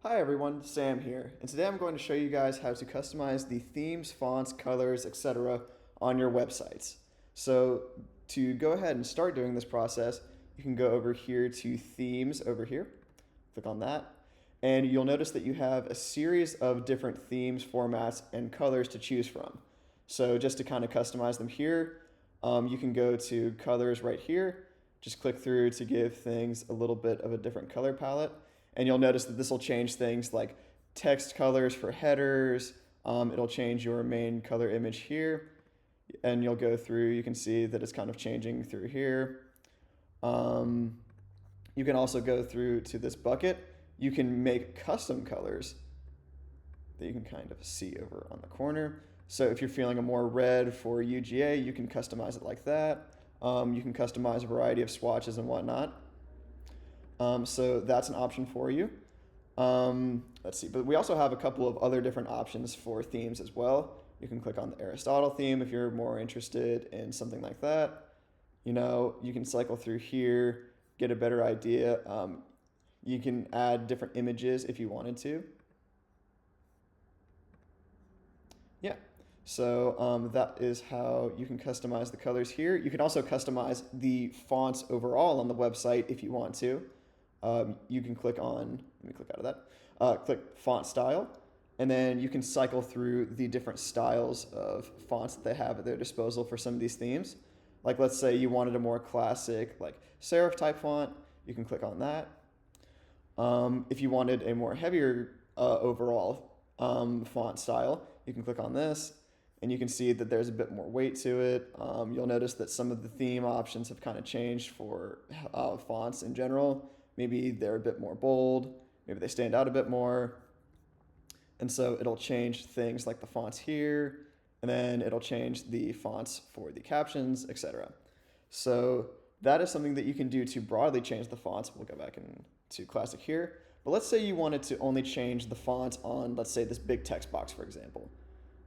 Hi everyone, Sam here, and today I'm going to show you guys how to customize the themes, fonts, colors, etc. on your websites. So to go ahead and start doing this process, you can go over here to themes over here, click on that, and you'll notice that you have a series of different themes, formats, and colors to choose from. So just to kind of customize them here, you can go to colors right here, just click through to give things a little bit of a different color palette. And you'll notice that this will change things like text colors for headers. It'll change your main color image here. And you'll go through, you can see that it's kind of changing through here. You can also go through to this bucket. You can make custom colors that you can kind of see over on the corner. So if you're feeling a more red for UGA, you can customize it like that. You can customize a variety of swatches and whatnot. So that's an option for you. Let's see, but we also have a couple of other different options for themes as well. You can click on the Aristotle theme if you're more interested in something like that. You can cycle through here, get a better idea. You can add different images if you wanted to. Yeah, so that is how you can customize the colors here. You can also customize the fonts overall on the website if you want to. You can click on, let me click out of that, click font style, and then you can cycle through the different styles of fonts that they have at their disposal for some of these themes. Like let's say you wanted a more classic like serif type font, you can click on that. If you wanted a more heavier overall font style, you can click on this, and you can see that there's a bit more weight to it. You'll notice that some of the theme options have kind of changed for fonts in general. Maybe they're a bit more bold, maybe they stand out a bit more. And so it'll change things like the fonts here, and then it'll change the fonts for the captions, etc. So that is something that you can do to broadly change the fonts. We'll go back into classic here. But let's say you wanted to only change the font on, let's say, this big text box, for example.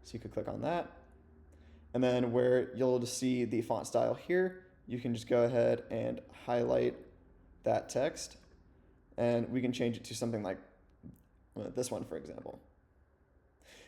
So you could click on that. And then where you'll just see the font style here, you can just go ahead and highlight that text, and we can change it to something like this one, for example.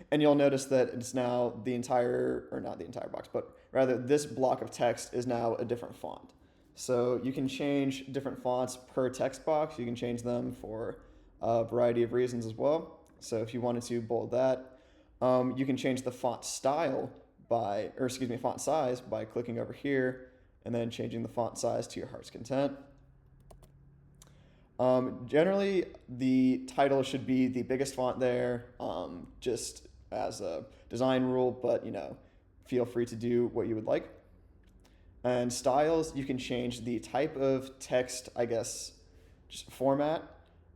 And you'll notice that it's now the entire, or not the entire box, but rather this block of text is now a different font. So you can change different fonts per text box. You can change them for a variety of reasons as well. So if you wanted to bold that, you can change the font style font size by clicking over here and then changing the font size to your heart's content. Generally, the title should be the biggest font there, just as a design rule, but feel free to do what you would like. And styles, you can change the type of text, I guess, just format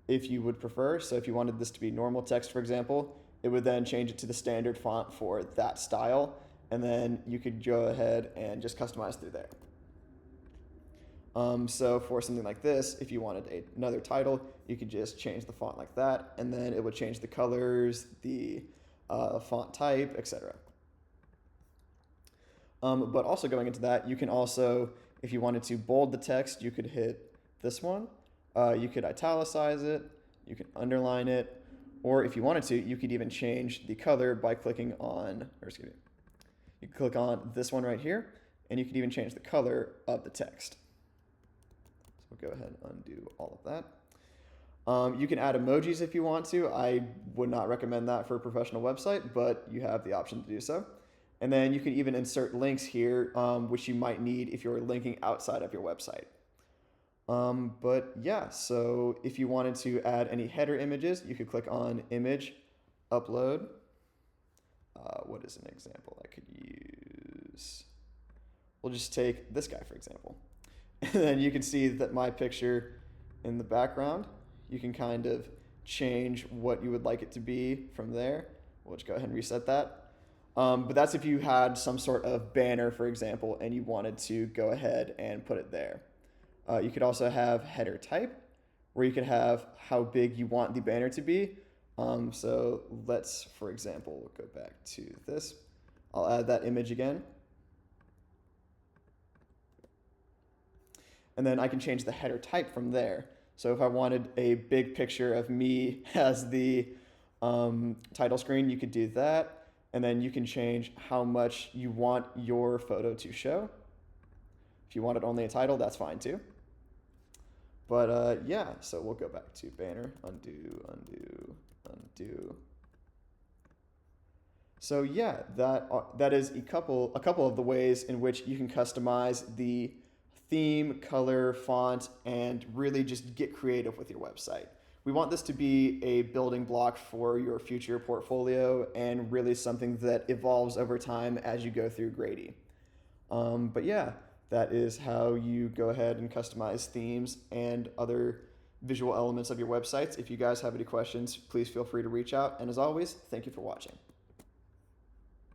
if you would prefer. So if you wanted this to be normal text, for example, it would then change it to the standard font for that style, and then you could go ahead and just customize through there. So for something like this, if you wanted another title, you could just change the font like that, and then it would change the colors, the font type, etc. But also going into that, you can also, if you wanted to bold the text, you could hit this one. You could italicize it, you can underline it, or if you wanted to, you could even change the color by clicking on, you can click on this one right here, and you could even change the color of the text. So we'll go ahead and undo all of that. You can add emojis if you want to. I would not recommend that for a professional website, but you have the option to do so. And then you can even insert links here, which you might need if you're linking outside of your website. But yeah, so if you wanted to add any header images, you could click on Image, Upload. What is an example I could use? We'll just take this guy, for example. And then you can see that my picture in the background, you can kind of change what you would like it to be from there. We'll just go ahead and reset that. But that's if you had some sort of banner, for example, and you wanted to go ahead and put it there. You could also have header type, where you could have how big you want the banner to be. So let's, for example, go back to this. I'll add that image again. And then I can change the header type from there. So if I wanted a big picture of me as the title screen, you could do that. And then you can change how much you want your photo to show. If you wanted only a title, that's fine too. But yeah, so we'll go back to banner, undo, undo, undo. So yeah, that is a couple of the ways in which you can customize the theme, color, font, and really just get creative with your website. We want this to be a building block for your future portfolio and really something that evolves over time as you go through Grady. But yeah, that is how you go ahead and customize themes and other visual elements of your websites. If you guys have any questions, please feel free to reach out. And as always, thank you for watching.